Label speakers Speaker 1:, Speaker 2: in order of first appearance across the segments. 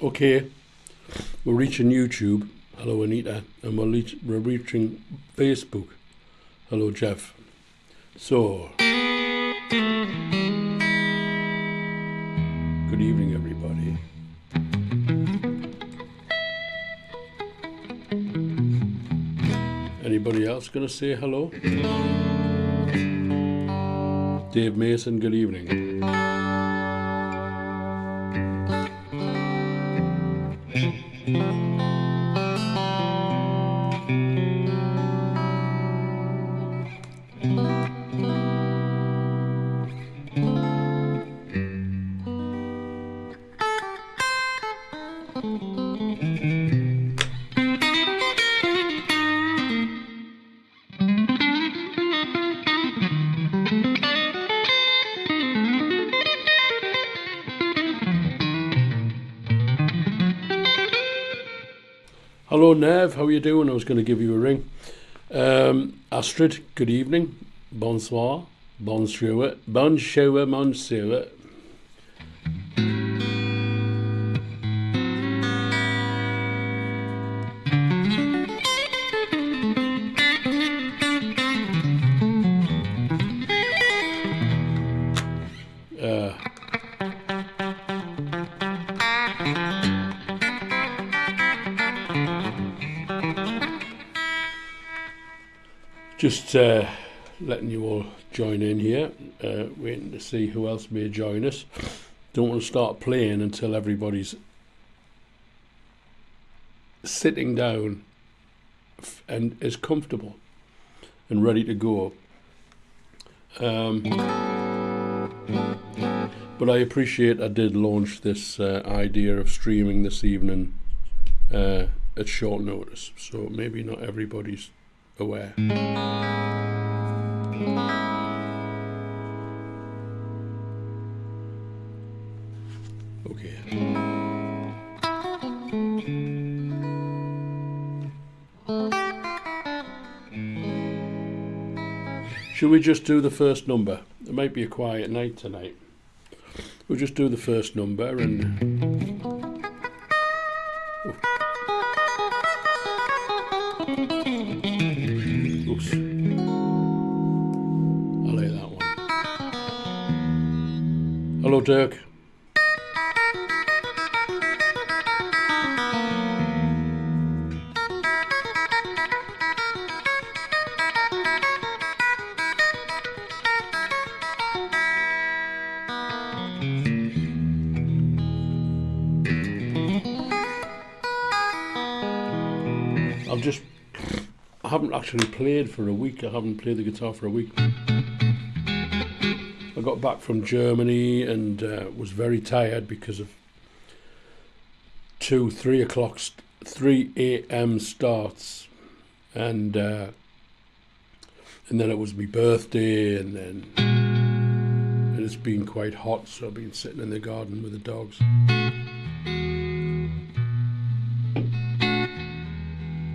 Speaker 1: Okay, we're reaching YouTube. Hello, Anita. And we're reaching Facebook. Hello, Jeff. So, good evening, everybody. Anybody else going to say hello? Dave Mason, good evening. Hello, Nev. How are you doing? I was going to give you a ring. Astrid, good evening. Bonsoir. Bonjour. Bonjour, monsieur. Just letting you all join in here, waiting to see who else may join us. Don't want to start playing until everybody's sitting down and is comfortable and ready to go. But I appreciate I did launch this idea of streaming this evening at short notice, so maybe not everybody's aware. Okay. Should we just do the first number? It might be a quiet night tonight. We'll just do the first number and... Oops. I'll lay that one. Hello, Dirk. I haven't actually played for a week. I haven't played the guitar for a week. I got back from Germany and was very tired because of 3 a.m. starts, and then it was my birthday, and it's been quite hot, so I've been sitting in the garden with the dogs.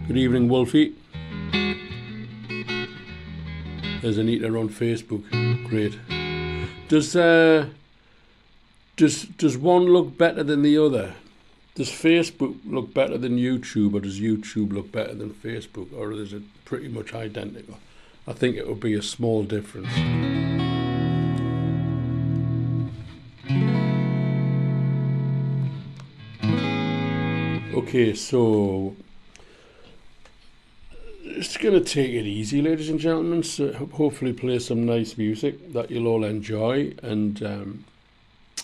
Speaker 1: Good evening, Wolfie. There's Anita on Facebook. Great. Does one look better than the other? Does Facebook look better than YouTube, or does YouTube look better than Facebook, or is it pretty much identical? I think it would be a small difference. Okay, so it's going to take it easy, ladies and gentlemen, so hopefully play some nice music that you'll all enjoy, and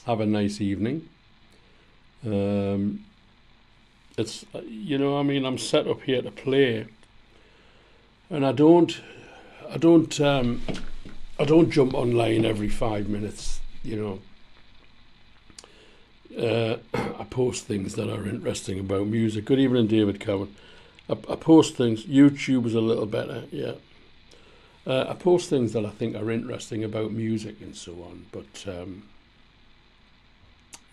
Speaker 1: have a nice evening. It's, you know, I mean, I'm set up here to play, and I don't jump online every 5 minutes, you know. I post things that are interesting about music. Good evening, David Cowan. I post things. YouTube is a little better, yeah. I post things that I think are interesting about music and so on, but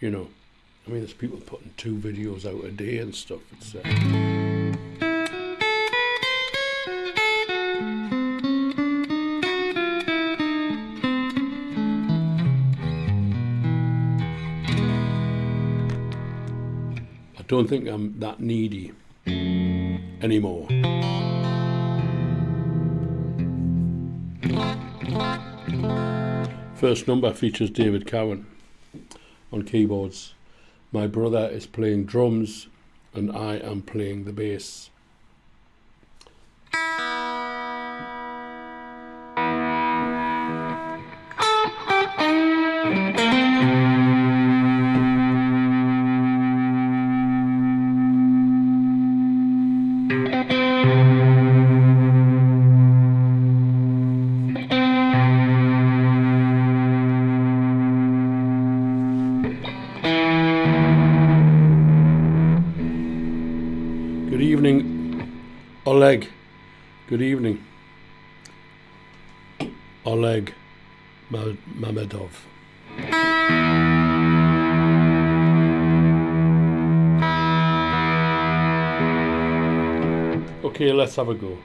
Speaker 1: you know, I mean, there's people putting 2 videos out a day and stuff. It's don't think I'm that needy anymore. First number features David Cowan on keyboards. My brother is playing drums and I am playing the bass. Good evening, Oleg. Good evening, Oleg Mamedov. Okay, let's have a go.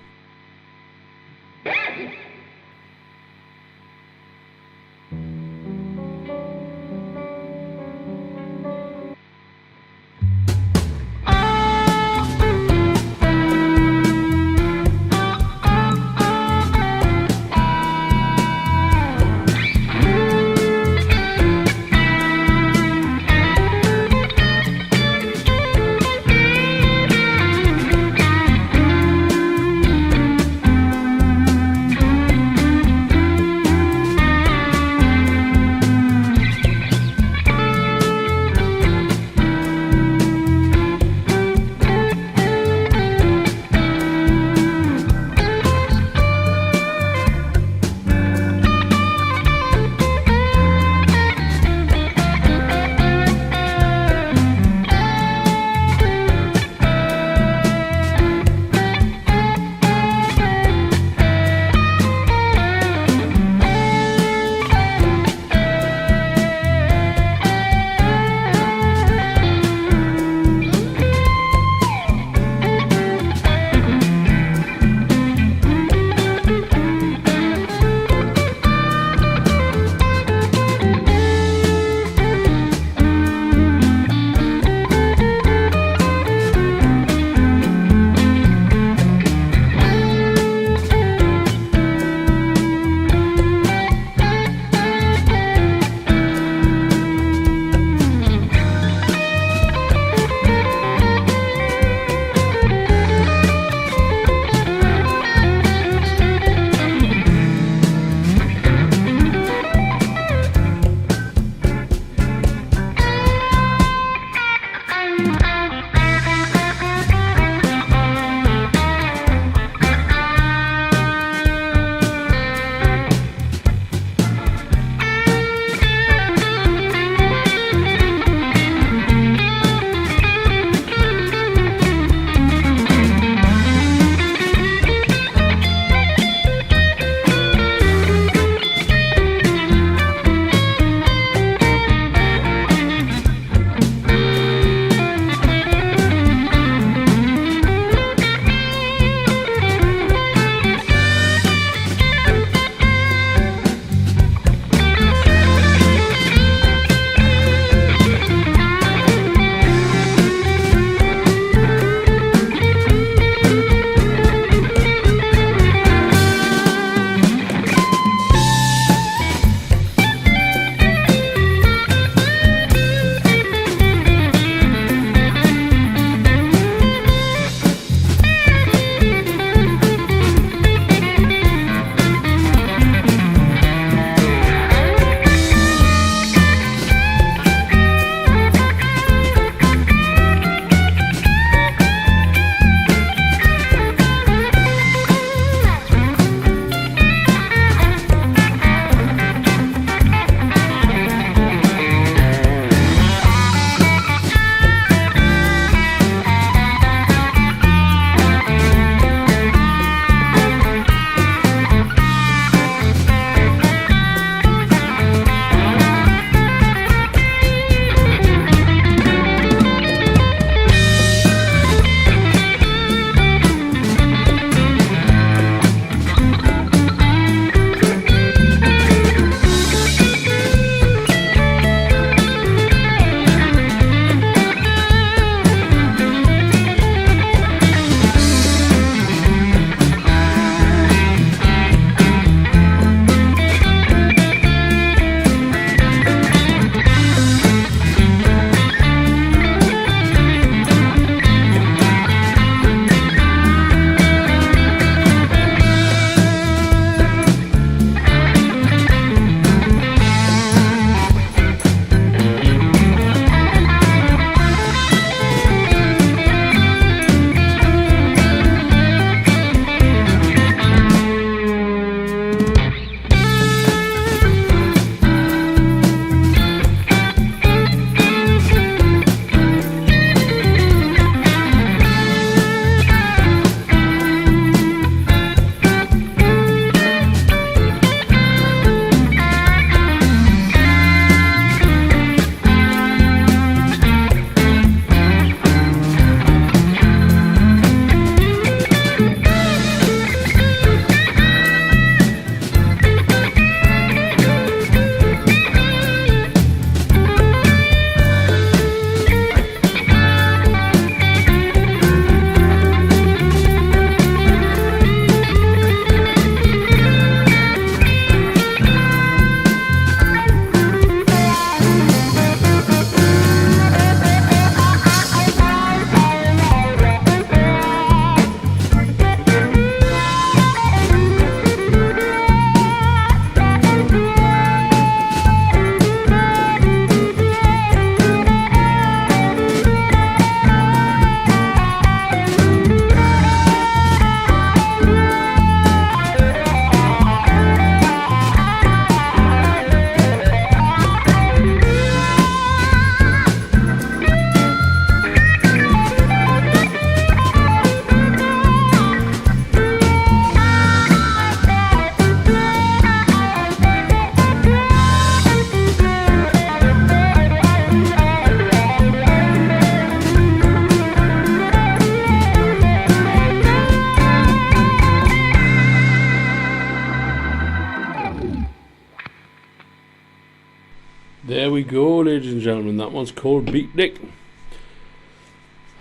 Speaker 1: There we go, ladies and gentlemen. That one's called Beatnik.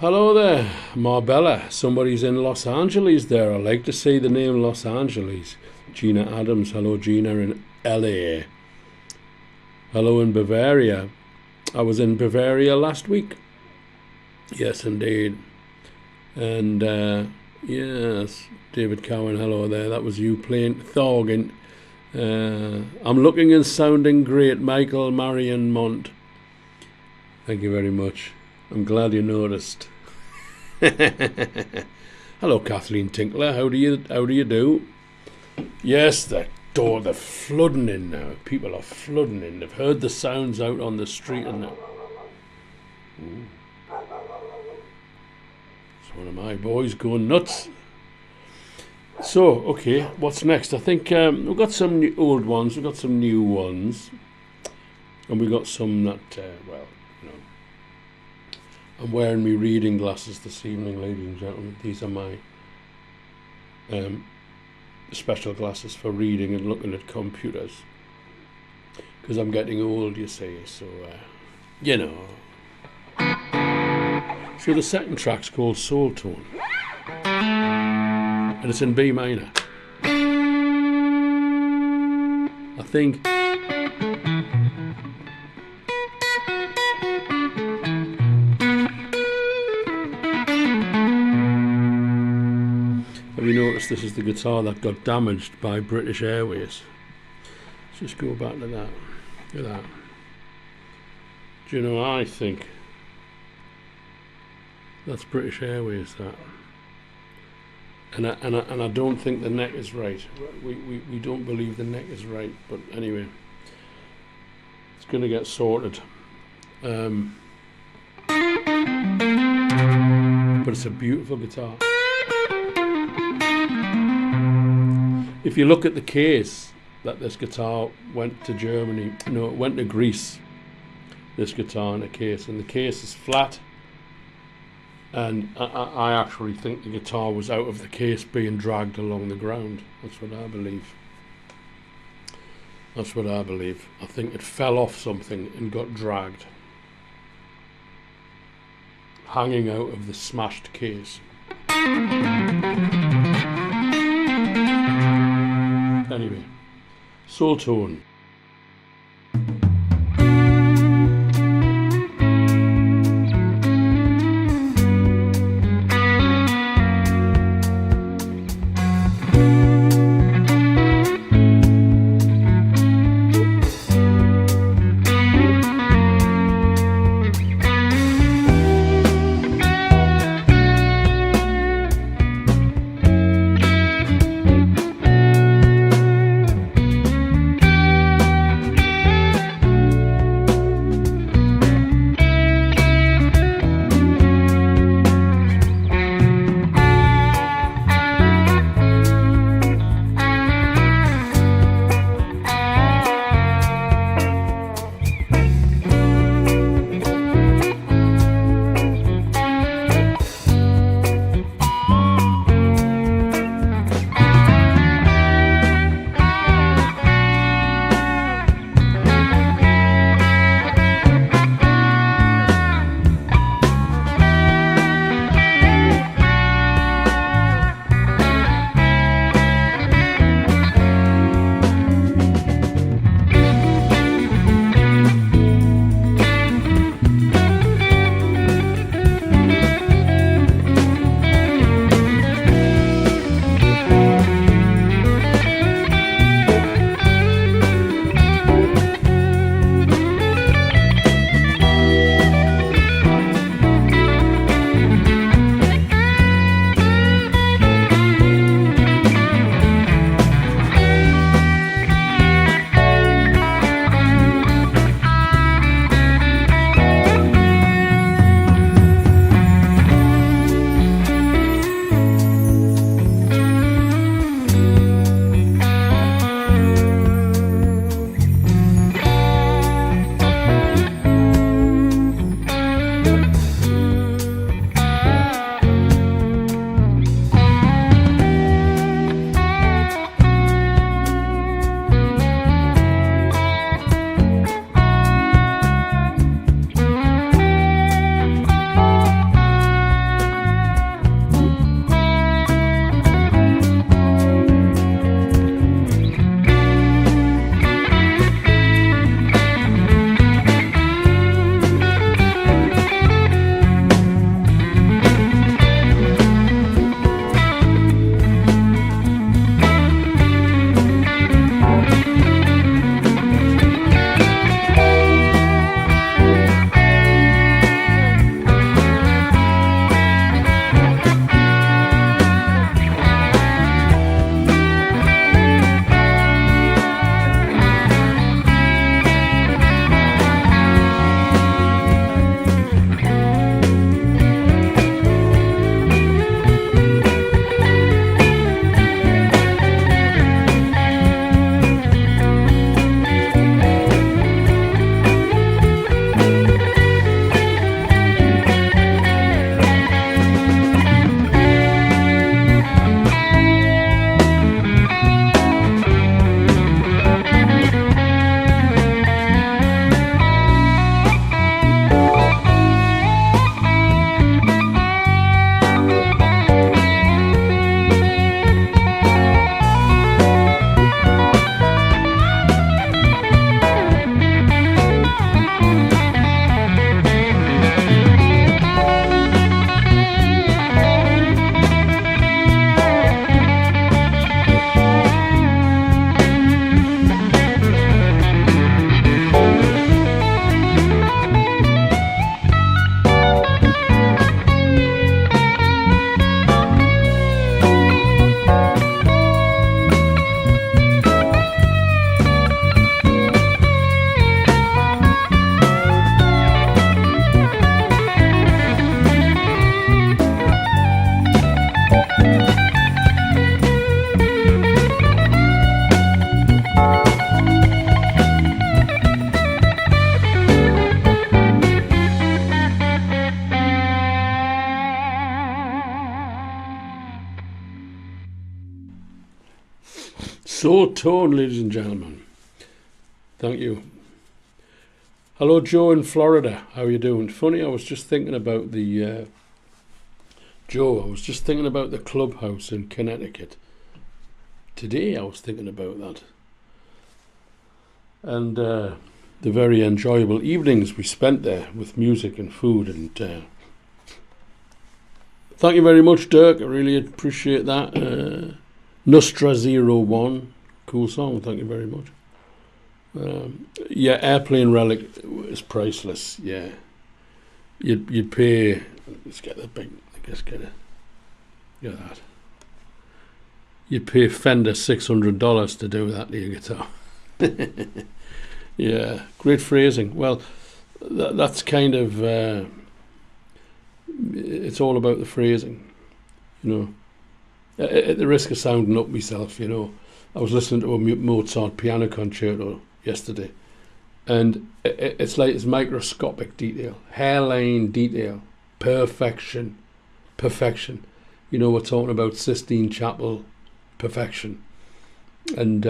Speaker 1: Hello there, Marbella. Somebody's in Los Angeles there. I like to say the name Los Angeles. Gina Adams. Hello, Gina in LA. Hello in Bavaria. I was in Bavaria last week. Yes, indeed. And yes, David Cowan. Hello there. That was you playing Thorgin. I'm looking and sounding great, Michael Marion Mont. Thank you very much. I'm glad you noticed. Hello, Kathleen Tinkler. How do you do? Yes, they're flooding in now. People are flooding in. They've heard the sounds out on the street and that. It's one of my boys going nuts. So, okay, what's next? I think we've got some old ones, we've got some new ones, and we've got some that, well, you know, I'm wearing my reading glasses this evening, ladies and gentlemen. These are my special glasses for reading and looking at computers, because I'm getting old, you see, so, you know. So the second track's called Soul Tone. And it's in B minor. I think. Have you noticed this is the guitar that got damaged by British Airways? Let's just go back to that. Look at that. Do you know, I think that's British Airways, that. And I don't think the neck is right. We don't believe the neck is right. But anyway, it's going to get sorted. But it's a beautiful guitar. If you look at the case that this guitar went to Germany, no, it went to Greece. This guitar in a case, and the case is flat. And I actually think the guitar was out of the case being dragged along the ground. That's what I believe. That's what I believe. I think it fell off something and got dragged, hanging out of the smashed case. Anyway, Soul Tone. So tone, ladies and gentlemen. Thank you. Hello, Joe in Florida. How are you doing? Funny, I was just thinking about the Joe. I was just thinking about the clubhouse in Connecticut today. I was thinking about that, and the very enjoyable evenings we spent there with music and food. And thank you very much, Dirk. I really appreciate that. Nustra01, cool song. Thank you very much. Yeah, Airplane Relic is priceless. Yeah, you'd pay. Let's get the big. Let's get it. Get that. You'd pay Fender $600 to do that to your guitar. Yeah, great phrasing. Well, that's kind of. It's all about the phrasing, you know. At the risk of sounding up myself, you know, I was listening to a Mozart piano concerto yesterday, and it's like it's microscopic detail, hairline detail, perfection. You know, we're talking about Sistine Chapel perfection. And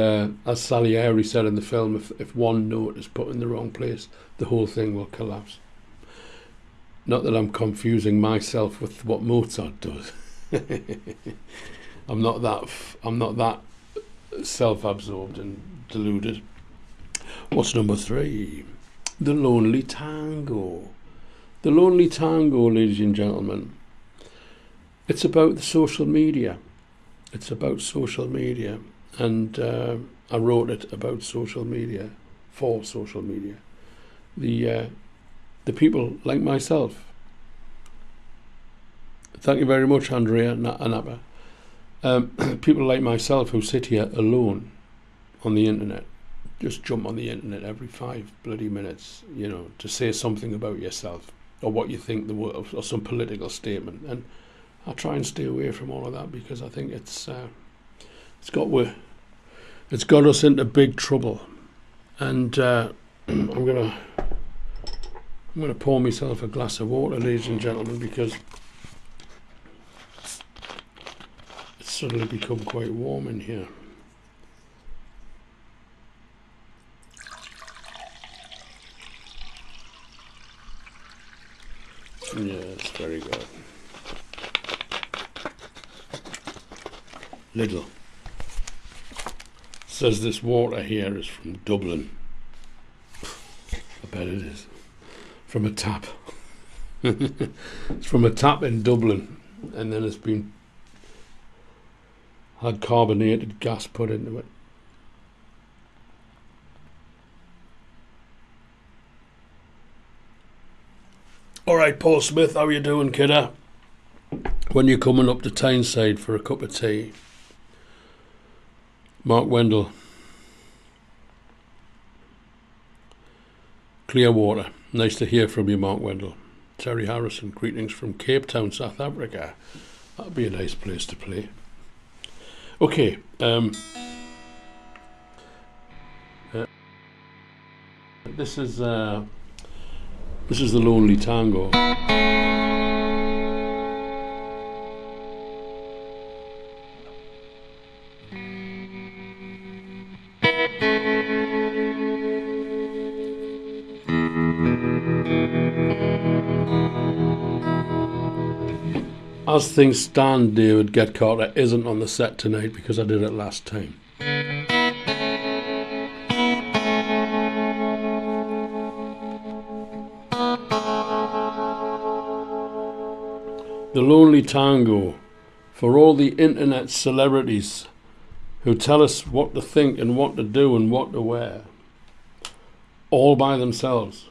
Speaker 1: as Salieri said in the film, if one note is put in the wrong place, the whole thing will collapse. Not that I'm confusing myself with what Mozart does. I'm not that self-absorbed and deluded. What's number 3? The Lonely Tango. The Lonely Tango, ladies and gentlemen. It's about the social media. It's about social media, and I wrote it about social media, for social media. The people like myself. Thank you very much, Andrea Anapa. People like myself who sit here alone on the internet, just jump on the internet every 5 bloody minutes, you know, to say something about yourself or what you think the world, or some political statement. And I try and stay away from all of that, because I think it's got us into big trouble. And I'm gonna pour myself a glass of water, ladies and gentlemen, because it's suddenly become quite warm in here. Yes, very good. Little says this water here is from Dublin. I bet it is. From a tap. It's from a tap in Dublin, and then it's been had carbonated gas put into it. All right, Paul Smith, how you doing, kidder? When you're coming up to Tyneside for a cup of tea? Mark Wendell. Clearwater. Nice to hear from you, Mark Wendell. Terry Harrison, greetings from Cape Town, South Africa. That'd be a nice place to play. Okay. This is the Lonely Tango. As things stand, David Get Carter isn't on the set tonight because I did it last time. The Lonely Tango, for all the internet celebrities who tell us what to think and what to do and what to wear, all by themselves.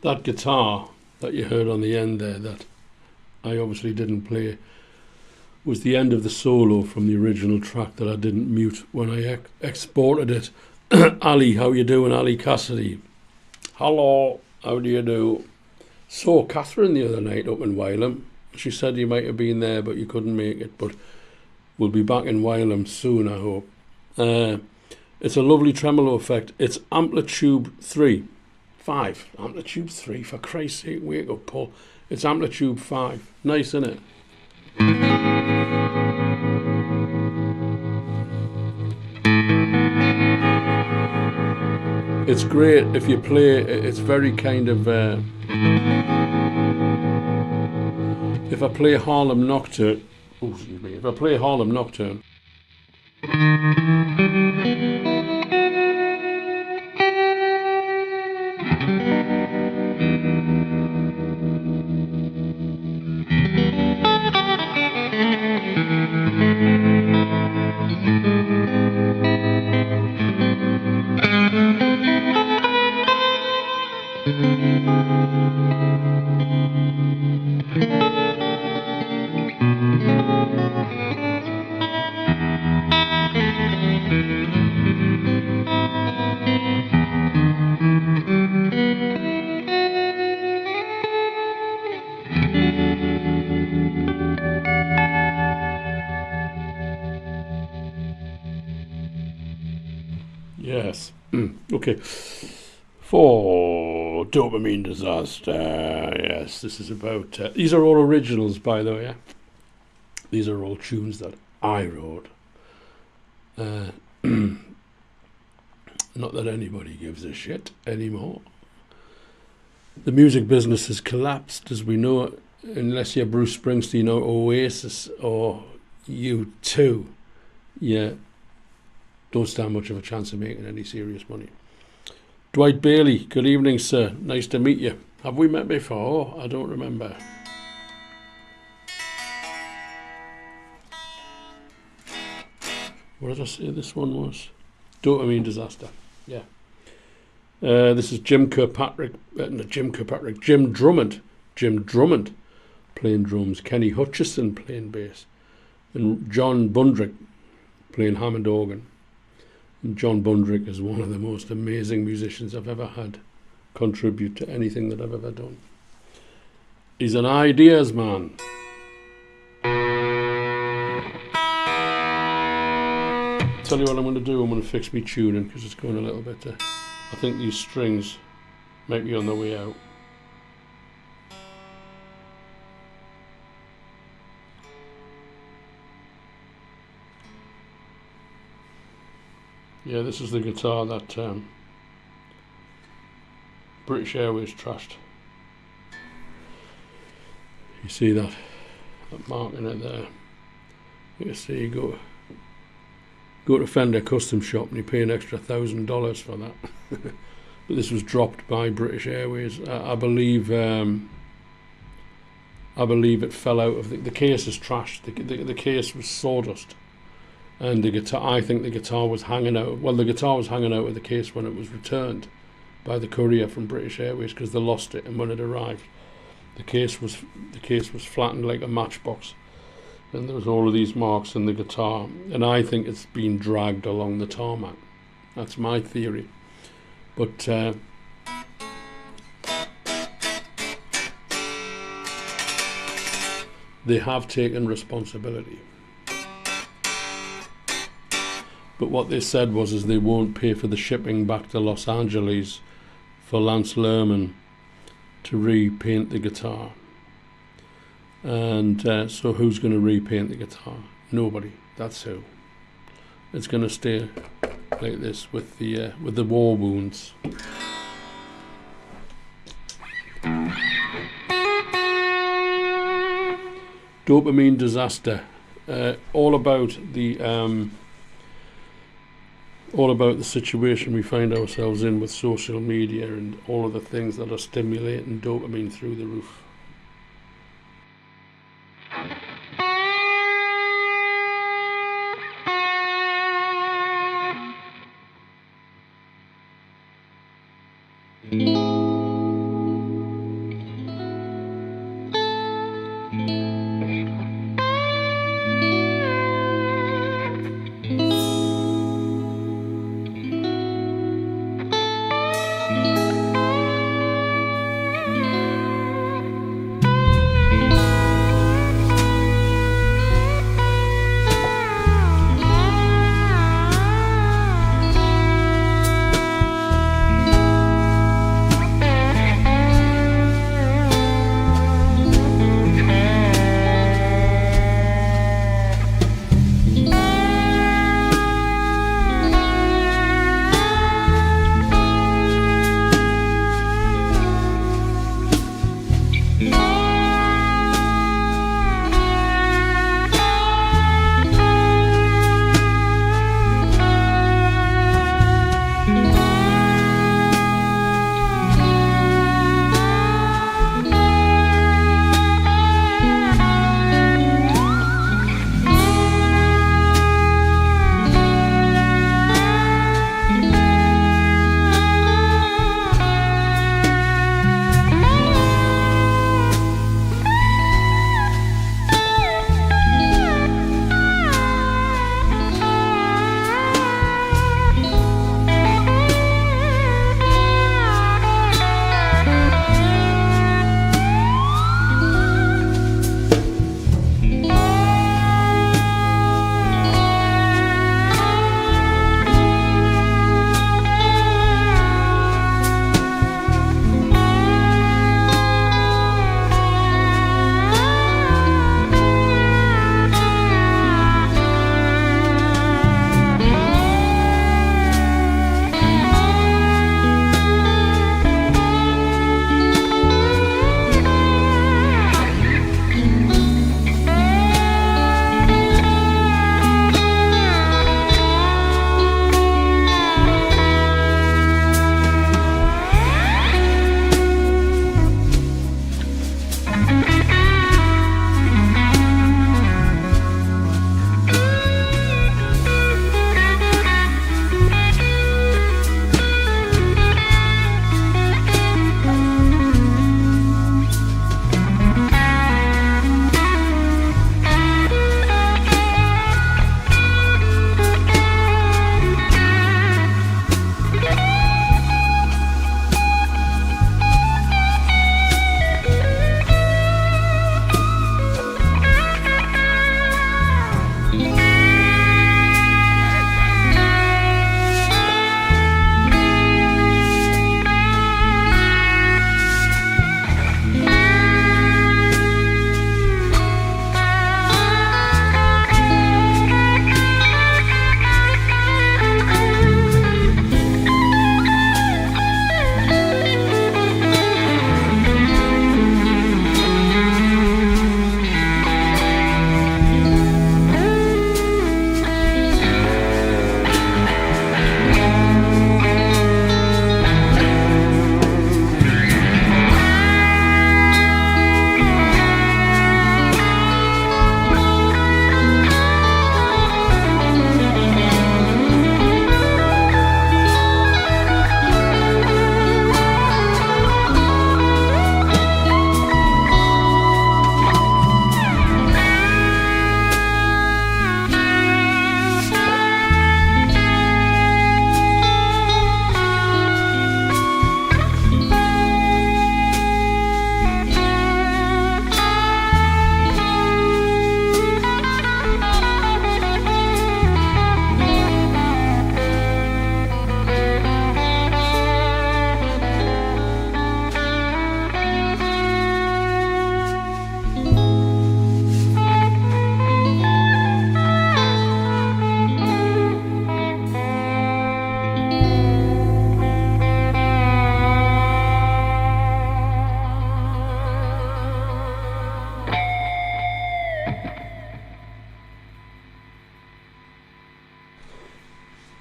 Speaker 1: that guitar that you heard on the end there, that I obviously didn't play, was the end of the solo from the original track that I didn't mute when I exported it. Ali, how you doing, Ali Cassidy? Hello, how do you do? Saw Catherine the other night up in Wylam. She said you might have been there, but you couldn't make it. But we'll be back in Wylam soon, I hope. It's a lovely tremolo effect. It's amplitude 5. Amplitude 3, for Christ's sake, wake up, Paul. It's amplitude 5. Nice, isn't it? It's great if you play. It's very kind of. If I play Harlem Nocturne, oh, excuse me. If I play Harlem Nocturne. Yes. Okay. For Dopamine Disaster. Yes, this is about. These are all originals, by the way. Yeah? These are all tunes that I wrote. Not that anybody gives a shit anymore. The music business has collapsed, as we know it, unless you're Bruce Springsteen or Oasis or U2. Yeah. Don't stand much of a chance of making any serious money. Dwight Bailey, good evening, sir. Nice to meet you. Have we met before? I don't remember. What did I say this one was? Dopamine Disaster. Yeah. This is Jim Drummond. Jim Drummond playing drums. Kenny Hutchison playing bass. And John Bundrick playing Hammond organ. John Bundrick is one of the most amazing musicians I've ever had contribute to anything that I've ever done. He's an ideas man. Tell you what I'm going to do. I'm going to fix me tuning because it's going a little bit. I think these strings might be on the way out. Yeah, this is the guitar that British Airways trashed. You see that mark in it there. You see, you go to Fender custom shop and you pay an extra $1,000 for that. But this was dropped by British Airways. I believe it fell out of the case is trashed. The case was sawdust. And the guitar, I think the guitar was hanging out. Well, the guitar was hanging out of the case when it was returned by the courier from British Airways because they lost it. And when it arrived, the case was flattened like a matchbox, and there was all of these marks in the guitar. And I think it's been dragged along the tarmac. That's my theory. But they have taken responsibility. But what they said was they won't pay for the shipping back to Los Angeles for Lance Lerman to repaint the guitar. And so who's going to repaint the guitar? Nobody. That's who. It's going to stay like this with the war wounds. Dopamine Disaster. All about the situation we find ourselves in with social media and all of the things that are stimulating dopamine through the roof.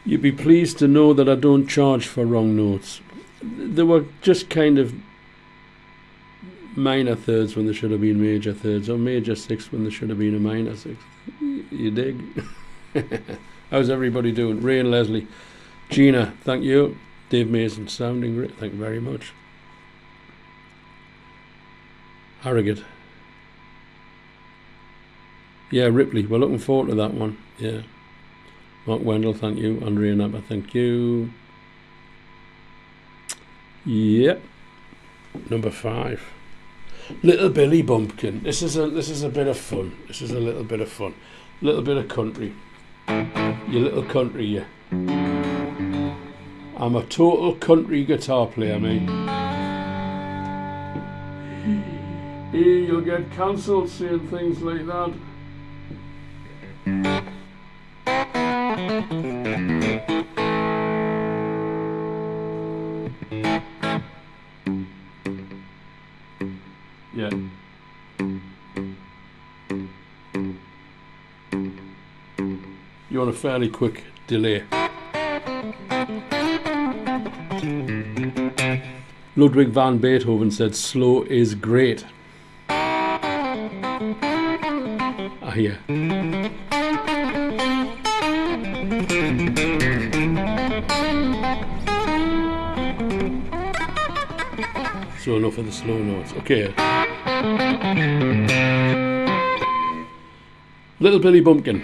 Speaker 1: You'd be pleased to know that I don't charge for wrong notes. They were just kind of minor thirds when they should have been major thirds, or major sixths when they should have been a minor sixth. You dig? How's everybody doing? Ray and Leslie. Gina, thank you. Dave Mason, sounding great. Thank you very much. Harrogate. Yeah, Ripley. We're looking forward to that one. Yeah. Mark Wendell, thank you. Andrea Napper, thank you. Yep. Number 5. Little Billy Bumpkin. This is a bit of fun. This is a little bit of fun. Little bit of country. You little country, you. I'm a total country guitar player, mate. You'll get cancelled saying things like that. Yeah. You want a fairly quick delay. Ludwig van Beethoven said slow is great. I hear. So enough of the slow notes. Okay. Little Billy Bumpkin.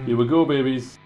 Speaker 1: Here we go, babies.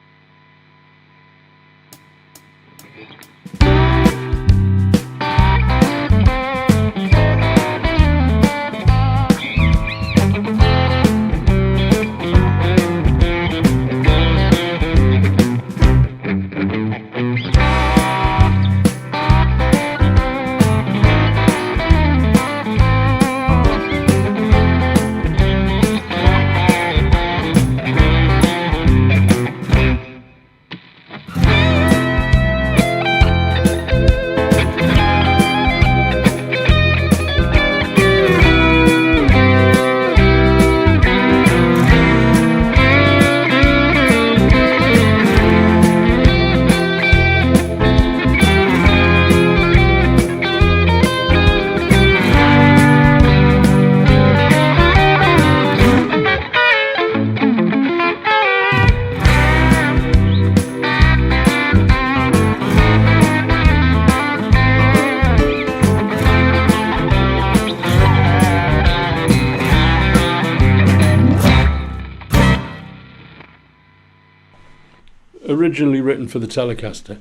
Speaker 1: Originally written for the Telecaster.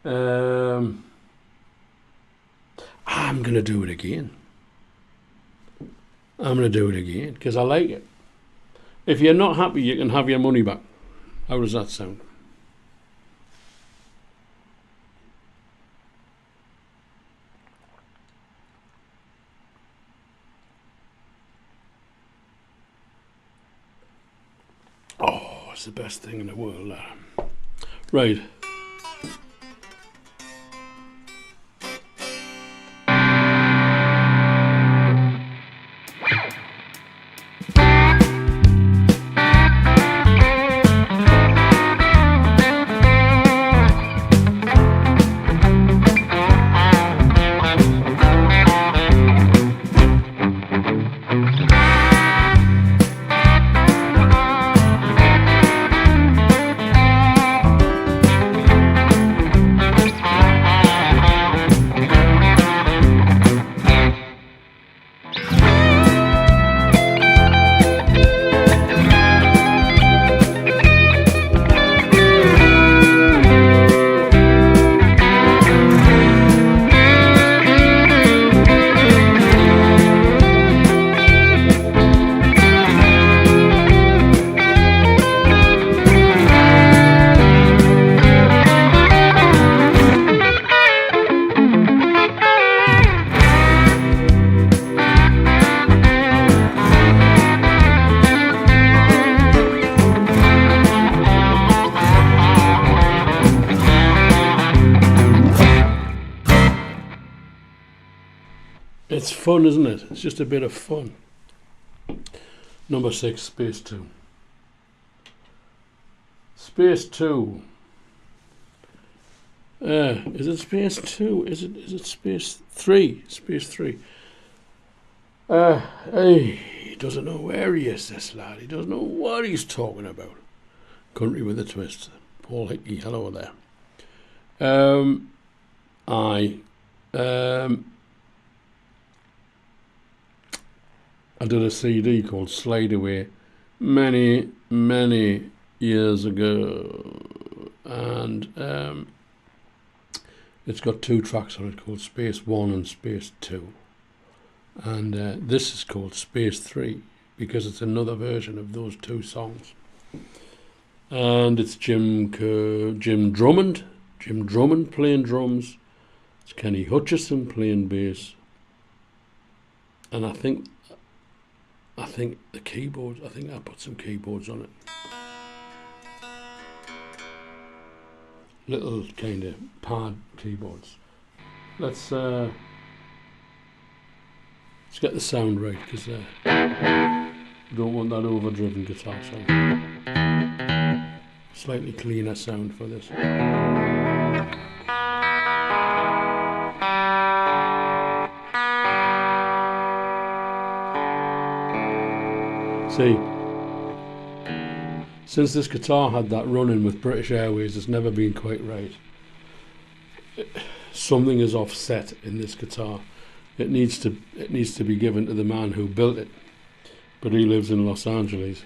Speaker 1: I'm going to do it again. I'm going to do it again because I like it. If you're not happy, you can have your money back. How does that sound? Oh, it's the best thing in the world. Right. It's fun, isn't it? It's just a bit of fun. Number 6, Space 2. Space 2. Is it Space 2? Is it Space 3? Space 3. He doesn't know where he is, this lad. He doesn't know what he's talking about. Country with a twist. Paul Hickey, hello there. I did a CD called Slide Away many years ago, and it's got 2 tracks on it called Space 1 and Space 2, and this is called Space 3 because it's another version of those 2 songs, and it's Jim Drummond playing drums, it's Kenny Hutchison playing bass, and I think the keyboards, I think I put some keyboards on it. little kind of pad keyboards. Let's get the sound right, because we don't want that overdriven guitar sound. Slightly cleaner sound for this. See, since this guitar had that run-in with British Airways, it's never been quite right. Something is offset in this guitar. It needs to be given to the man who built it, but he lives in Los Angeles.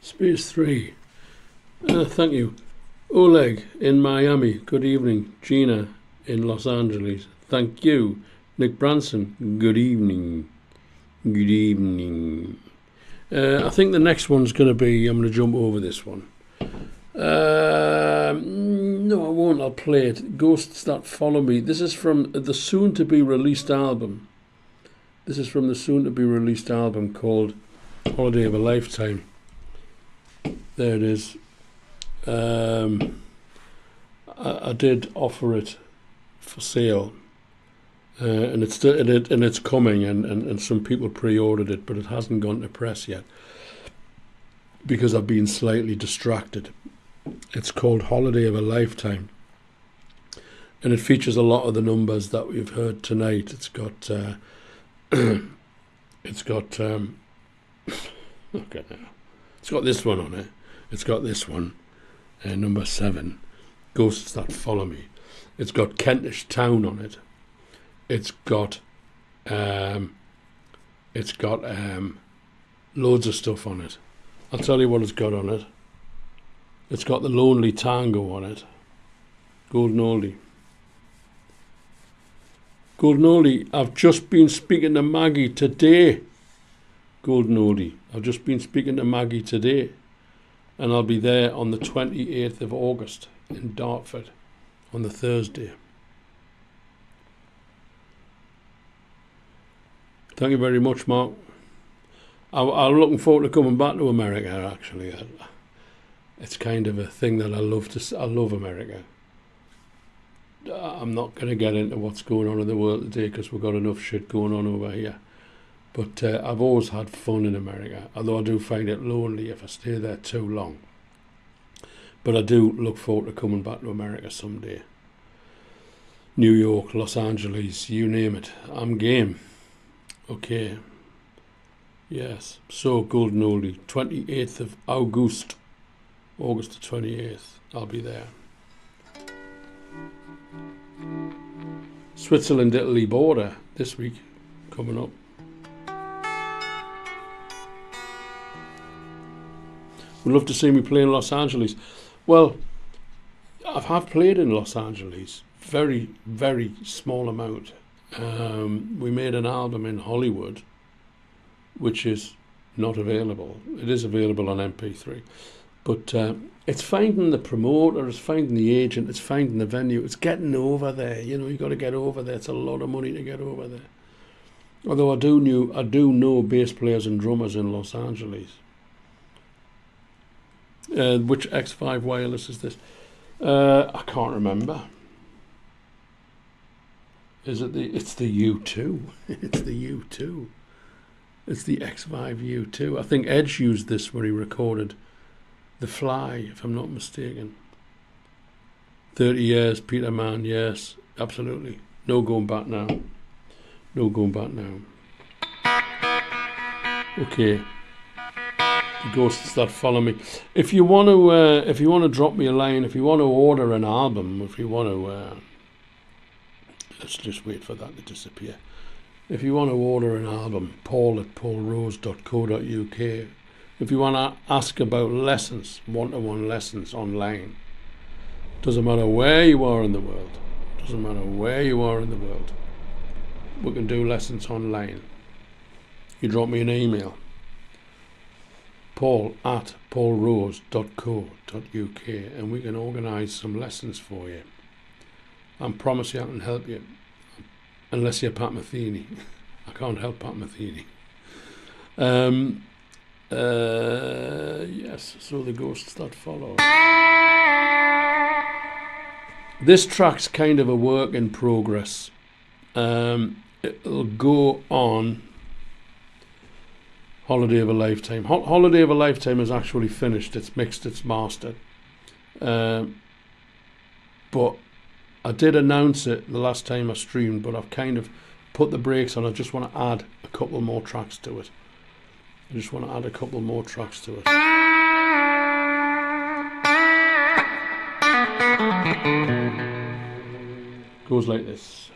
Speaker 1: Space 3. Thank you. Oleg in Miami. Good evening. Gina in Los Angeles. Thank you. Nick Branson. Good evening. Good evening. I think the next one's going to be, I'm going to jump over this one. No, I won't. I'll play it. Ghosts That Follow Me. This is from the soon-to-be-released album. This is from the soon-to-be-released album called Holiday of a Lifetime. There it is. I did offer it for sale, and it's coming, and some people pre-ordered it, but it hasn't gone to press yet because I've been slightly distracted. It's called Holiday of a Lifetime, and it features a lot of the numbers that we've heard tonight. It's got okay, it's got this one on it. It's got this one, number 7, Ghosts That Follow Me. It's got Kentish Town on it. It's got loads of stuff on it. I'll tell you what it's got on it. It's got the Lonely Tango on it. Golden Oldie. Golden Oldie, I've just been speaking to Maggie today. Golden Oldie, I've just been speaking to Maggie today. And I'll be there on the 28th of August in Dartford on the Thursday. Thank you very much, Mark. I'm looking forward to coming back to America, actually. It's kind of a thing that I love I love America. I'm not going to get into what's going on in the world today because we've got enough shit going on over here. But I've always had fun in America, although I do find it lonely if I stay there too long. But I do look forward to coming back to America someday. New York, Los Angeles, you name it. I'm game. Okay. Yes. So, Golden Oldie, 28th of August. August the 28th. I'll be there. Switzerland, Italy border this week. Coming up. Would love to see me play in Los Angeles. Well, I have played in Los Angeles. Very, very small amount. We made an album in Hollywood, which is not available. It is available on MP3. But it's finding the promoter, it's finding the agent, it's finding the venue. It's getting over there. You know, you got to get over there. It's a lot of money to get over there. Although I do know bass players and drummers in Los Angeles. Which X5 wireless is this? I can't remember. Is it it's the U2. It's the U2. It's the X5 U2. I think Edge used this when he recorded The Fly, if I'm not mistaken. 30 years, Peter Mann, yes, absolutely. No going back now. No going back now. Okay. The Ghosts That Follow Me. If you want to drop me a line, if you want to order an album, if you want to, let's just wait for that to disappear. If you want to order an album, paul@paulrose.co.uk. If you want to ask about lessons, one-to-one lessons online, doesn't matter where you are in the world. Doesn't matter where you are in the world. We can do lessons online. You drop me an email. paul@paulrose.co.uk, and we can organise some lessons for you. I promise you I can help you. Unless you're Pat Metheny. I can't help Pat Metheny. Yes, so the Ghosts That Follow. This track's kind of a work in progress. It'll go on Holiday of a Lifetime. Holiday of a Lifetime is actually finished. It's mixed, it's mastered. But I did announce it the last time I streamed, but I've kind of put the brakes on. I just want to add a couple more tracks to it. Goes like this.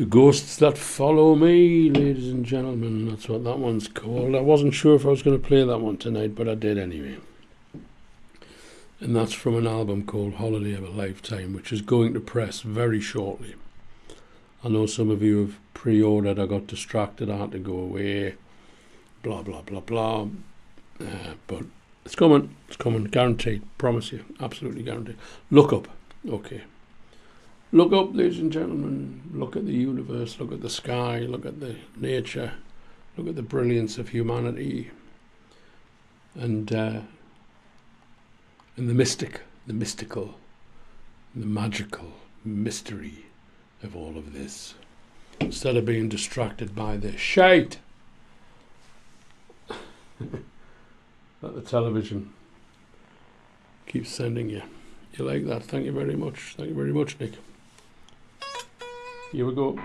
Speaker 1: Ghosts That Follow Me, ladies and gentlemen. That's what that one's called. I wasn't sure if I was going to play that one tonight, but I did anyway. And that's from an album called Holiday of a Lifetime, which is going to press very shortly. I know some of you have pre-ordered. I got distracted. I had to go away. Blah, blah, blah, blah. But it's coming. It's coming. Guaranteed. Promise you. Absolutely guaranteed. Look up. Okay. Look up, ladies and gentlemen. Look at the universe. Look at the sky. Look at the nature. Look at the brilliance of humanity. And the mystic, the mystical, the magical mystery of all of this. Instead of being distracted by the shite that the television keeps sending you. You like that? Thank you very much. Thank you very much, Nick. Here we go.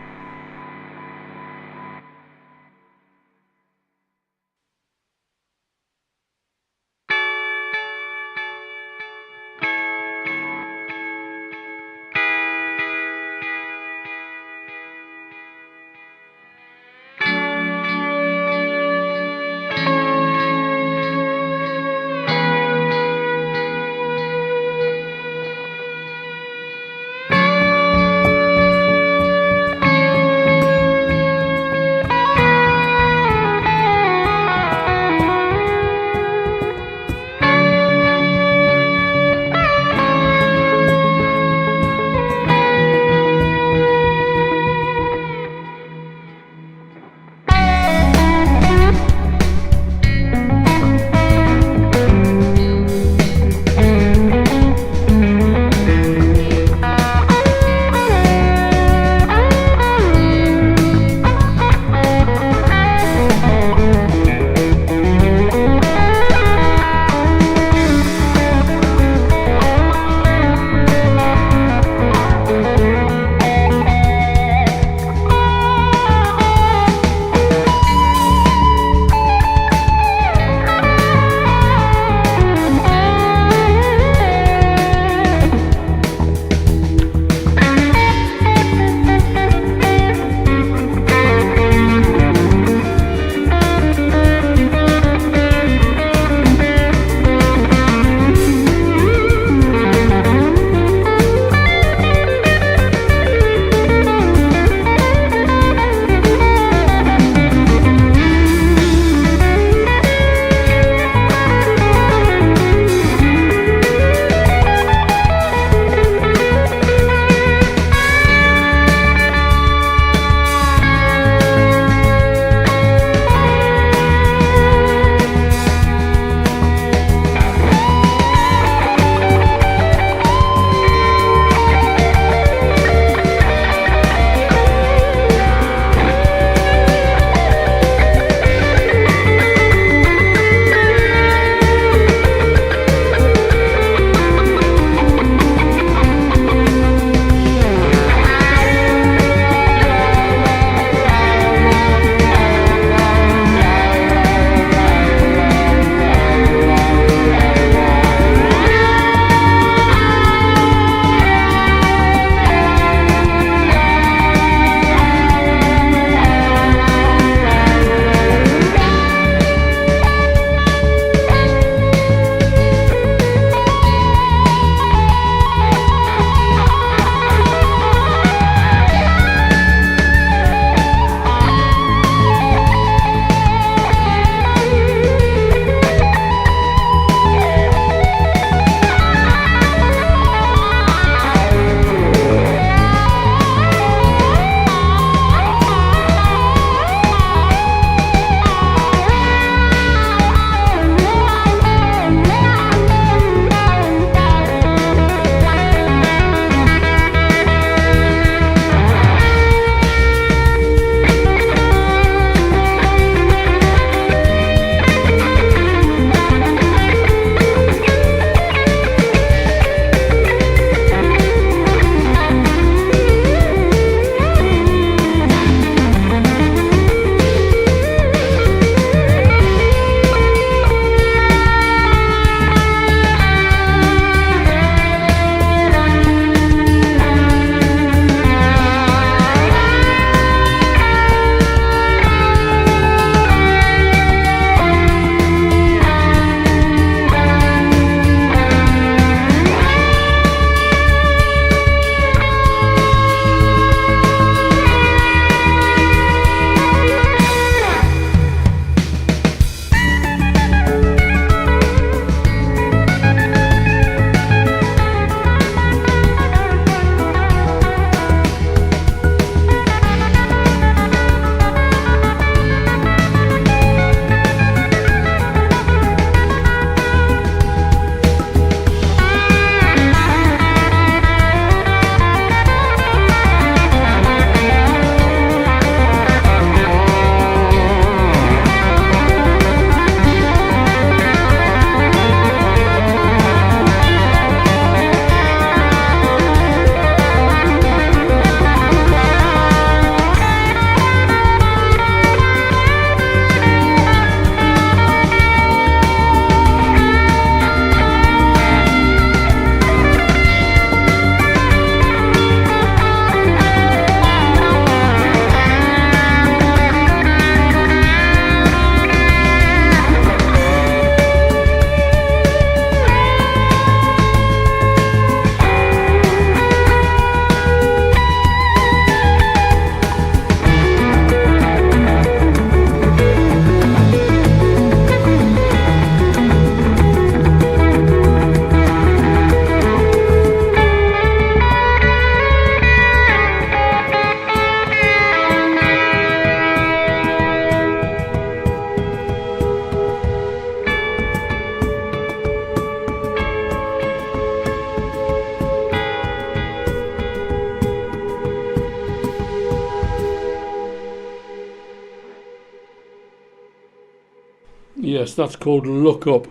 Speaker 1: Yes, that's called Look Up.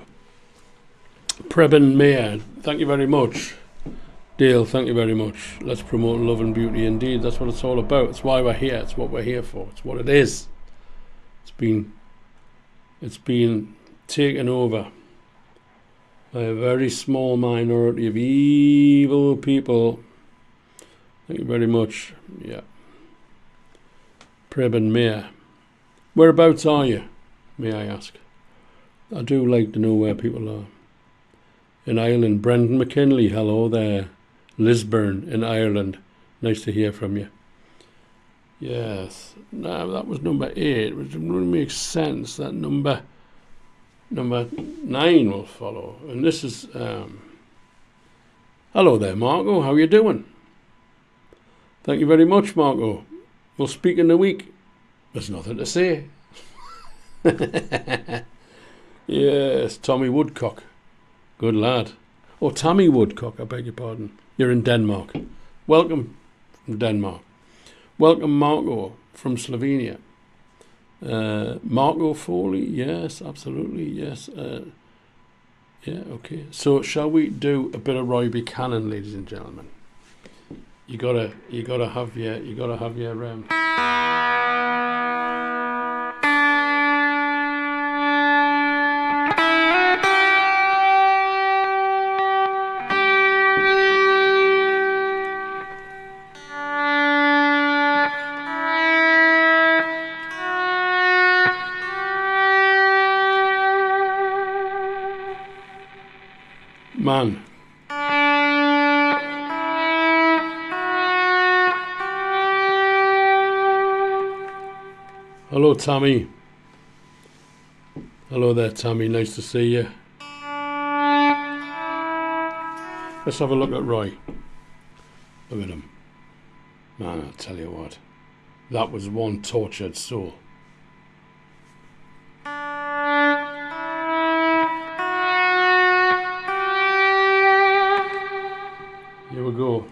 Speaker 1: Preben Mayer, thank you very much. Dale, thank you very much. Let's promote love and beauty indeed. That's what it's all about. It's why we're here. It's what we're here for. It's what it is. It's been taken over by a very small minority of evil people. Thank you very much. Yeah. Preben Mayer. Whereabouts are you, may I ask? I do like to know where people are. In Ireland, Brendan McKinley, hello there. Lisburn in Ireland. Nice to hear from you. Yes. Now that was number 8, which really makes sense. That number 9 will follow. And this is hello there, Marco. How you doing? Thank you very much, Marco. We'll speak in a week. There's nothing to say. Yes, Tommy Woodcock. Good lad. Oh, Tammy Woodcock, I beg your pardon. You're in Denmark. Welcome from Denmark. Welcome, Marco from Slovenia. Marco Foley, yes, absolutely, yes. Yeah, okay. So shall we do a bit of Roy Buchanan, ladies and gentlemen? You gotta have your man. Hello, Tammy. Hello there, Tammy. Nice to see you. Let's have a look at Roy. Look at him. Man, I'll tell you what. That was one tortured soul. Here we go.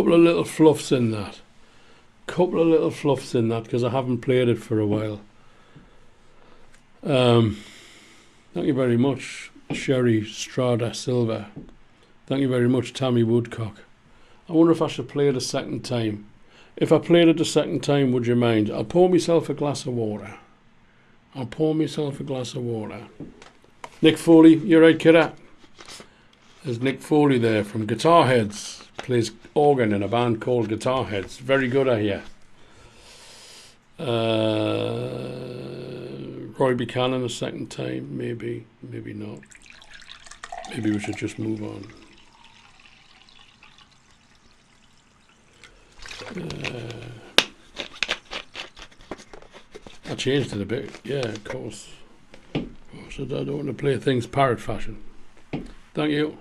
Speaker 1: couple of little fluffs in that. Because I haven't played it for a while. Thank you very much, Sherry Strada Silver. Thank you very much, Tammy Woodcock. I wonder if I should play it a second time. If I played it a second time, would you mind? I'll pour myself a glass of water. Nick Foley, you're right, kidder. There's Nick Foley there from Guitar Heads. Plays organ in a band called Guitar Heads. Very good, I hear. Roy Buchanan a second time. Maybe not. Maybe we should just move on. I changed it a bit. Yeah, of course. So I don't want to play things parrot fashion. Thank you.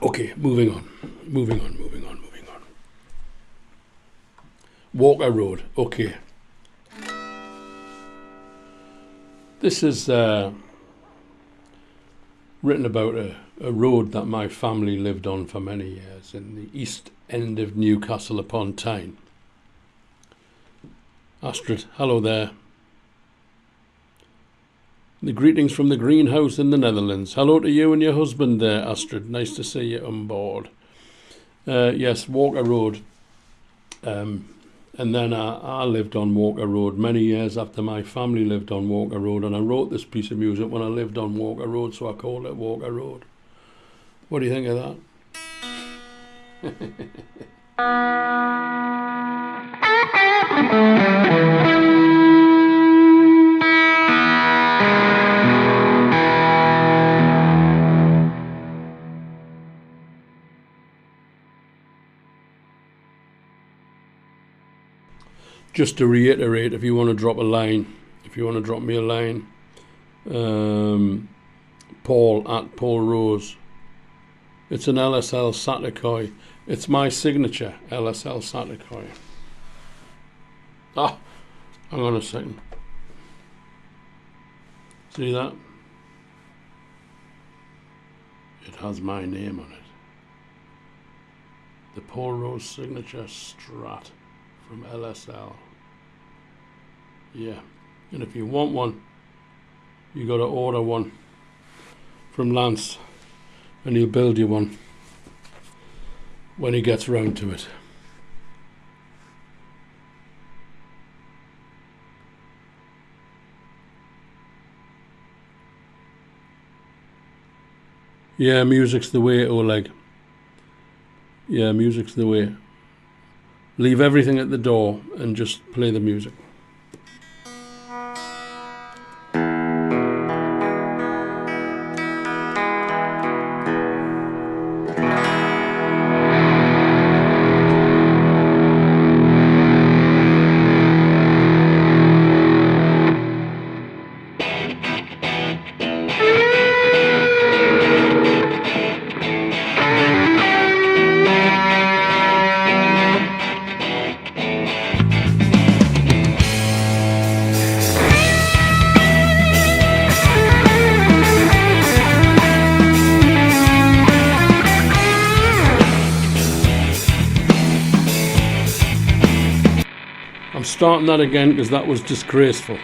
Speaker 1: Okay, moving on. Walker Road. Okay. This is written about a road that my family lived on for many years in the east end of Newcastle upon Tyne. Astrid, hello there. The greetings from the greenhouse in the Netherlands. Hello to you and your husband there, Astrid. Nice to see you on board. Yes, Walker Road. And then I lived on Walker Road many years after my family lived on Walker Road, and I wrote this piece of music when I lived on Walker Road, so I called it Walker Road. What do you think of that? Just to reiterate, if you want to drop me a line, Paul at Paul Rose. It's an LSL Saticoy. It's my signature LSL Saticoy. Ah, hang on a second. See that? It has my name on it. The Paul Rose signature Strat from LSL. Yeah, and if you want one, you got to order one from Lance, and he'll build you one when he gets round to it. Yeah, music's the way, Oleg. Yeah, music's the way. Leave everything at the door and just play the music. Starting that again because that was disgraceful.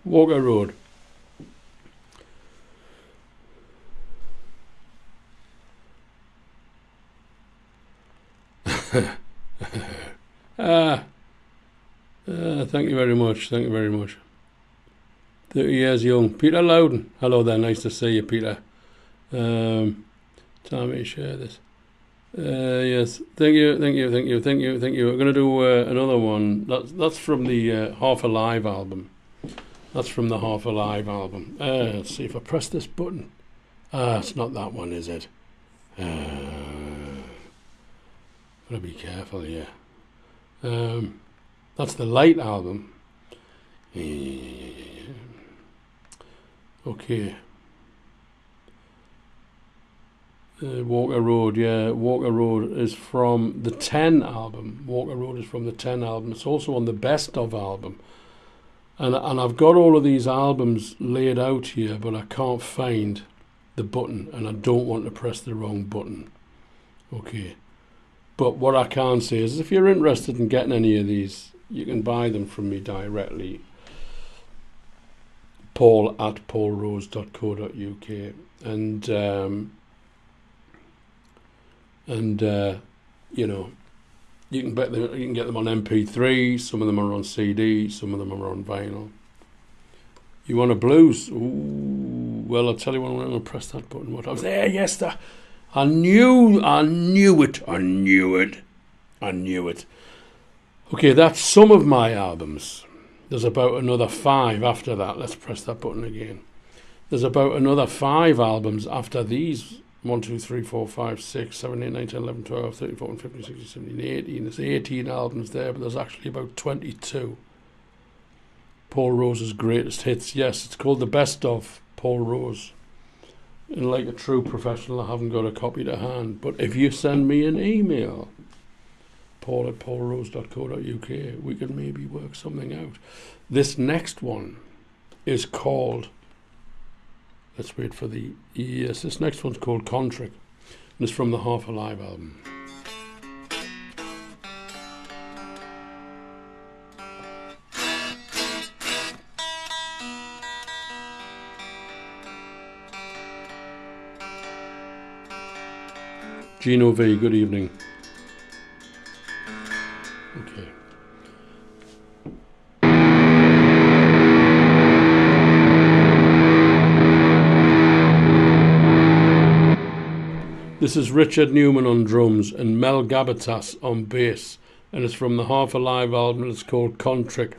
Speaker 1: Walker Road. Thank you very much. Thank you very much. 30 years young. Peter Loudon. Hello there. Nice to see you, Peter. Time to share this. Yes. Thank you. We're going to do another one. That's from the Half Alive album. Let's see if I press this button. It's not that one, is it? Gotta be careful here. That's the Light album. Okay. Walker Road, yeah. Walker Road is from the 10 album. It's also on the Best Of album. And I've got all of these albums laid out here, but I can't find the button, and I don't want to press the wrong button. Okay. But what I can say is, if you're interested in getting any of these, you can buy them from me directly. paul@paulrose.co.uk, and you know, you can get them on MP3. Some of them are on CD. Some of them are on vinyl. You want a blues? Ooh, well, I'll tell you when I'm going to press that button. What I was there, yes, sir. I knew it. Okay, that's some of my albums. There's about another 5 after that. Let's press that button again. There's about another 5 albums after these. 1, 2, 3, 4, 5, 6, 7, 8, 9, 10, 11, 12, 13, 14, 15, 16, 17, 18. There's 18 albums there, but there's actually about 22. Paul Rose's greatest hits. Yes, it's called the Best Of Paul Rose. And like a true professional, I haven't got a copy to hand. But if you send me an email, paul@paulrose.co.uk, we could maybe work something out. This next one is called... Let's wait for the... Yes, this next one's called Contrick. And it's from the Half Alive album. Gino V, good evening. Okay. This is Richard Newman on drums and Mel Gabatas on bass, and it's from the Half Alive album, and it's called Contrick.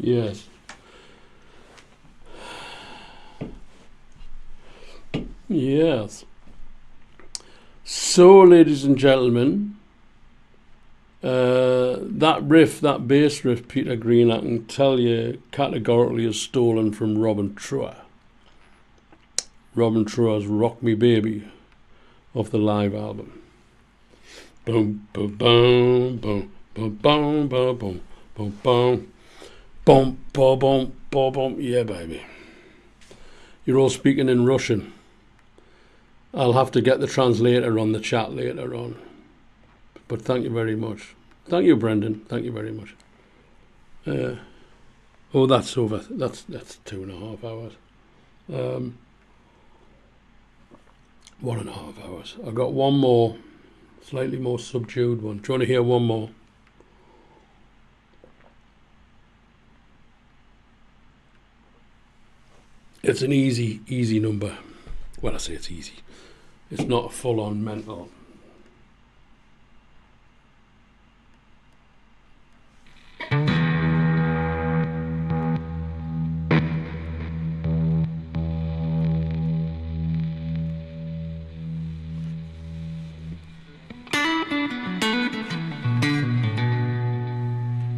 Speaker 1: Yes. Yes. So, ladies and gentlemen, that riff, that bass riff, Peter Green, I can tell you categorically is stolen from Robin Trower. Robin Trower's Rock Me Baby off the live album. Boom, boom, boom, boom, boom, boom, boom, boom, boom, boom, boom, boom, boom, boom, boom. Yeah, baby. You're all speaking in Russian. I'll have to get the translator on the chat later on. But thank you very much. Thank you, Brendan. Thank you very much. Oh, that's over. That's 2.5 hours. 1.5 hours. I've got one more, slightly more subdued one. Do you want to hear one more? It's an easy number. Well, I say it's easy. It's not a full-on mental.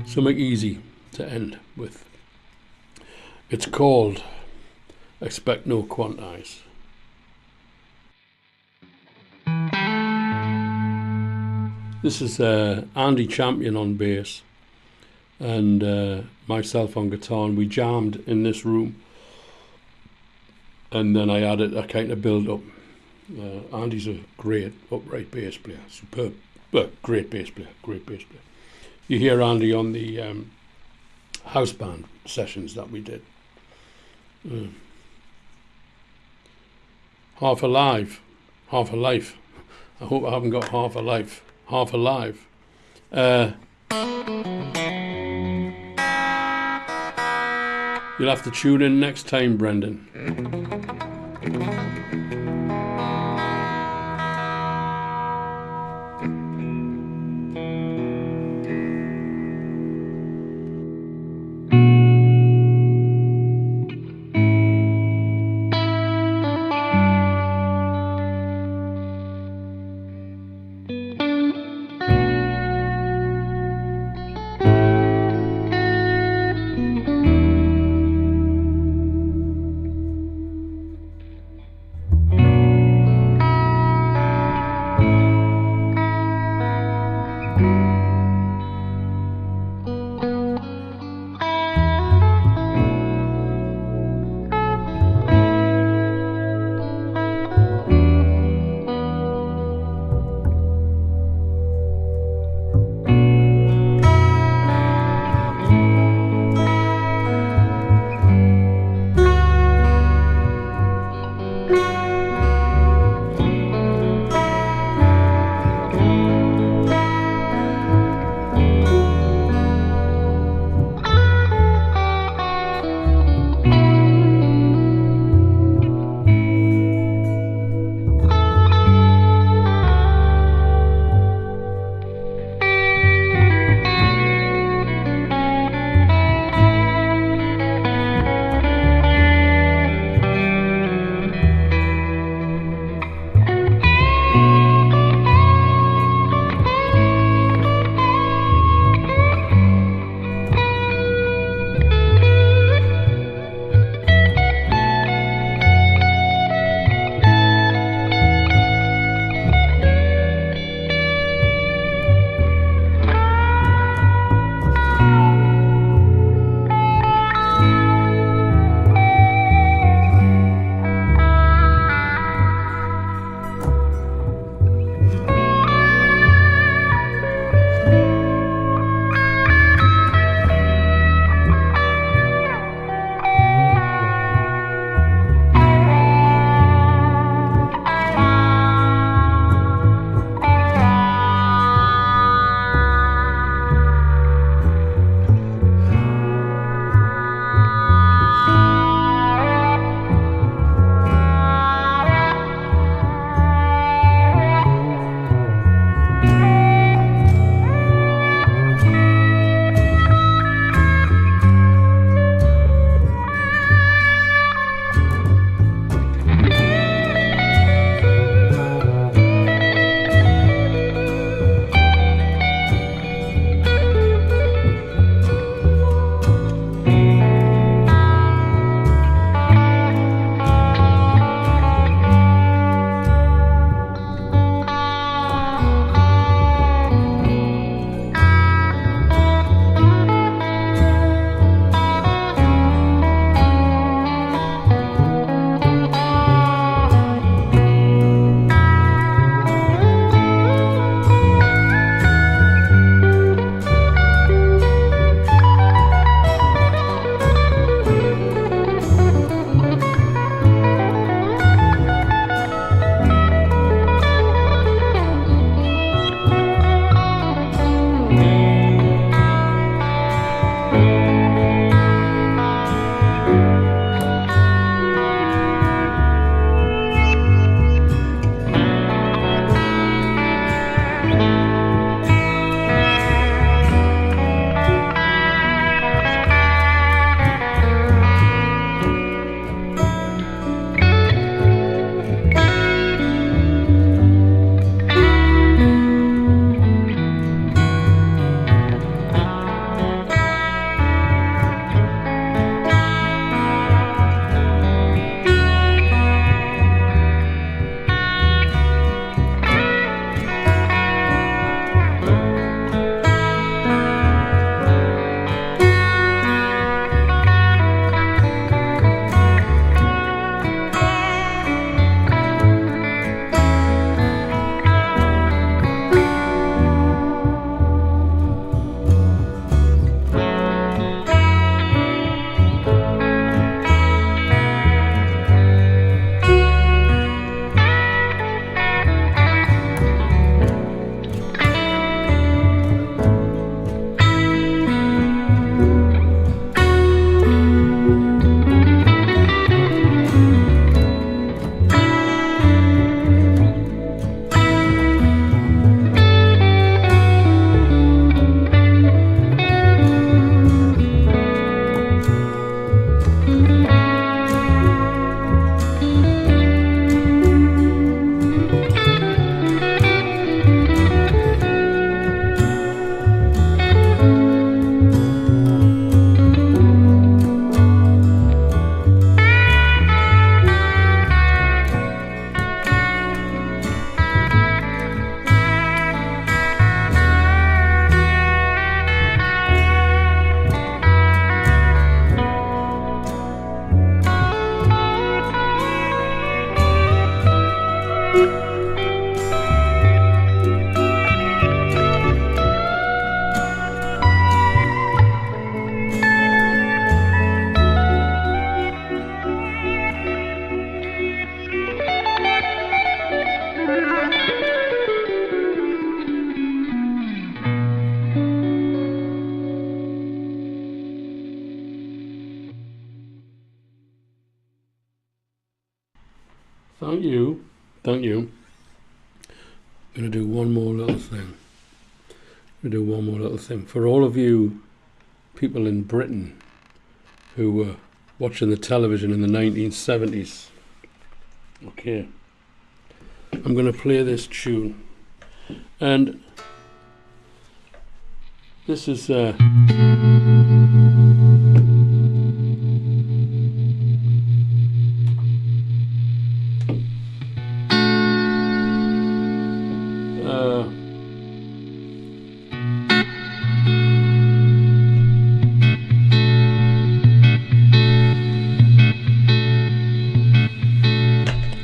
Speaker 1: Something easy to end with. It's called Expect No Quantise. This is Andy Champion on bass and myself on guitar, and we jammed in this room, and then I added a kind of build up. Andy's a great upright bass player, superb, great bass player. You hear Andy on the house band sessions that we did. Half a life. I hope I haven't got half a life. Half alive. You'll have to tune in next time, Brendan. Thank you. Thank you. I'm going to do one more little thing. For all of you people in Britain who were watching the television in the 1970s. Okay. I'm going to play this tune. And this is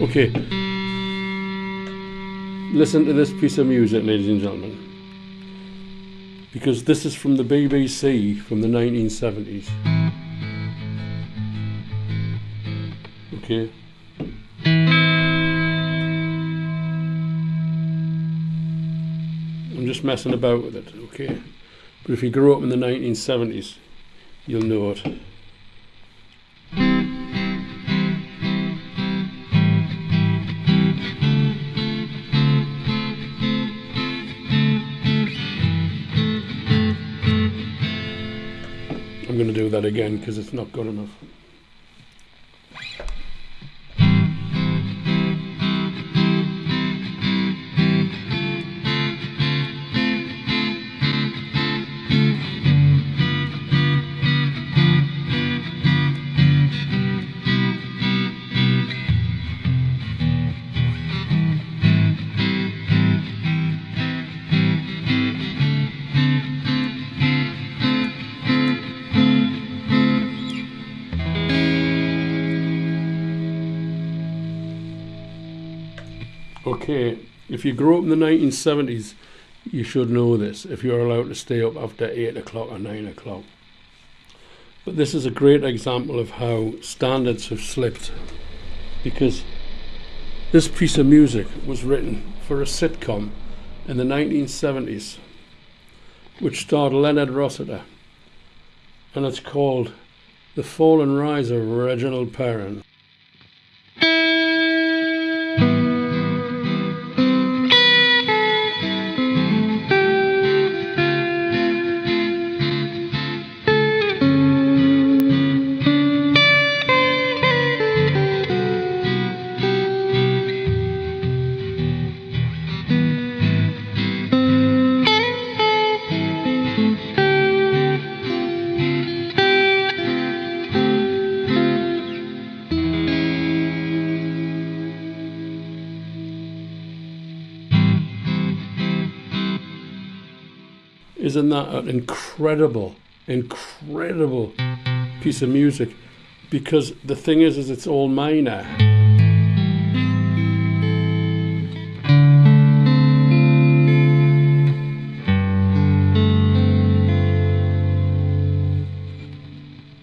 Speaker 1: okay. Listen to this piece of music, ladies and gentlemen, because this is from the BBC from the 1970s. Okay. I'm just messing about with it, okay? But if you grew up in the 1970s, you'll know it. I'm going to do that again because it's not good enough. Okay, if you grew up in the 1970s, you should know this, if you're allowed to stay up after 8 o'clock or 9 o'clock. But this is a great example of how standards have slipped, because this piece of music was written for a sitcom in the 1970s, which starred Leonard Rossiter, and it's called The Fall and Rise of Reginald Perrin. Isn't that an incredible piece of music? Because the thing is it's all minor.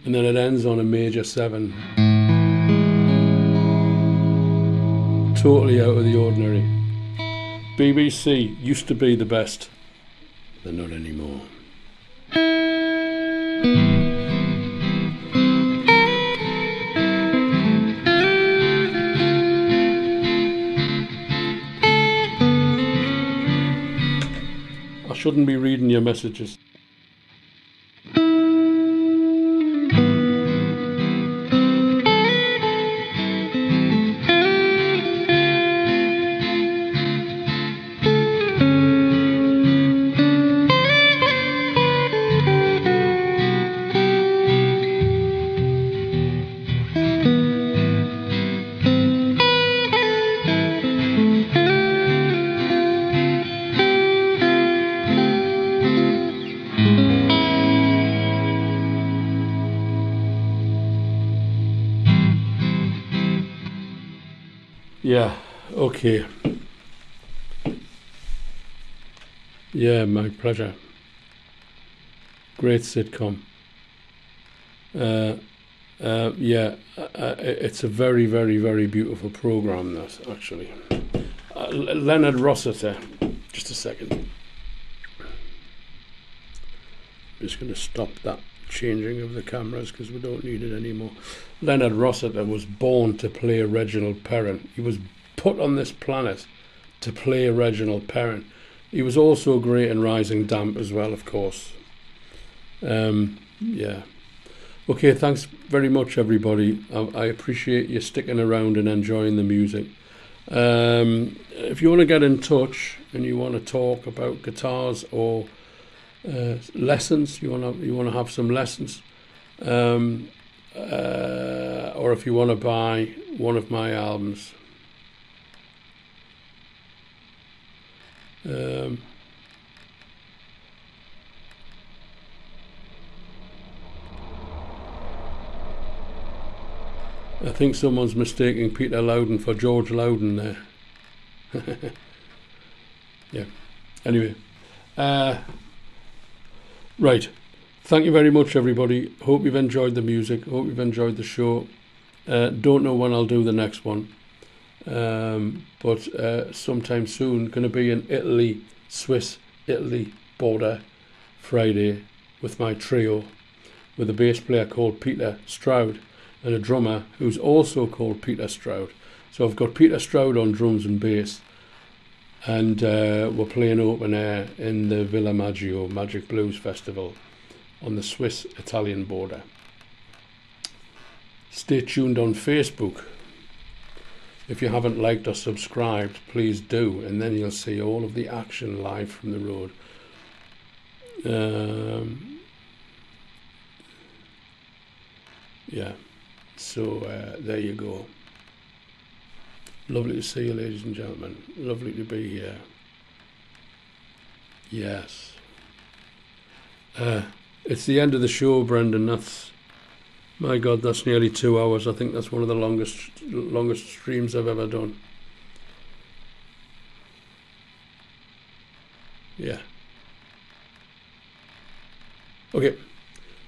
Speaker 1: And then it ends on a major 7. Totally out of the ordinary. BBC used to be the best. They're not anymore. I shouldn't be reading your messages. Yeah, okay. Yeah, my pleasure. Great sitcom. It's a very, very, very beautiful program, that, actually. Leonard Rossiter. Just a second. I'm just going to stop that changing of the cameras because we don't need it anymore. Leonard Rossiter was born to play Reginald Perrin. He was put on this planet to play Reginald Perrin. He was also great in Rising Damp as well, of course. Yeah. Okay, thanks very much, everybody. I appreciate you sticking around and enjoying the music. If you want to get in touch and you want to talk about guitars or lessons, you want to have some lessons, or if you want to buy one of my albums, I think someone's mistaking Peter Loudon for George Loudon there. Yeah. Anyway. Right. Thank you very much, everybody. Hope you've enjoyed the music. Hope you've enjoyed the show. Don't know when I'll do the next one. But sometime soon. Going to be in Italy, Swiss-Italy border Friday with my trio, with a bass player called Peter Stroud and a drummer who's also called Peter Stroud. So I've got Peter Stroud on drums and bass, and we're playing open air in the Villa Maggio Magic Blues Festival on the Swiss-Italian border. Stay tuned on Facebook. If you haven't liked or subscribed, please do, and then you'll see all of the action live from the road. Yeah, so there you go. Lovely to see you, ladies and gentlemen. Lovely to be here. Yes. It's the end of the show, Brendan. That's, my God, that's nearly 2 hours. I think that's one of the longest streams I've ever done. Yeah. Okay.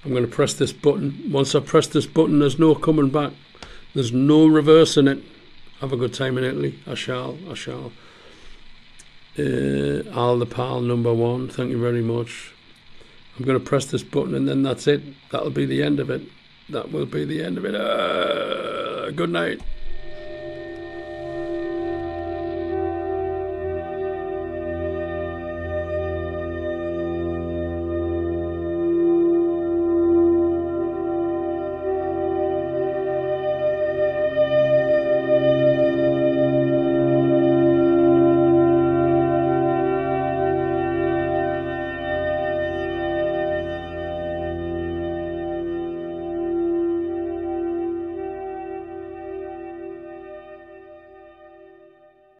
Speaker 1: I'm going to press this button. Once I press this button, there's no coming back. There's no reversing it. Have a good time in Italy. I shall. Al the Pal #1. Thank you very much. I'm going to press this button and then that's it. That'll be the end of it. That will be the end of it. Good night.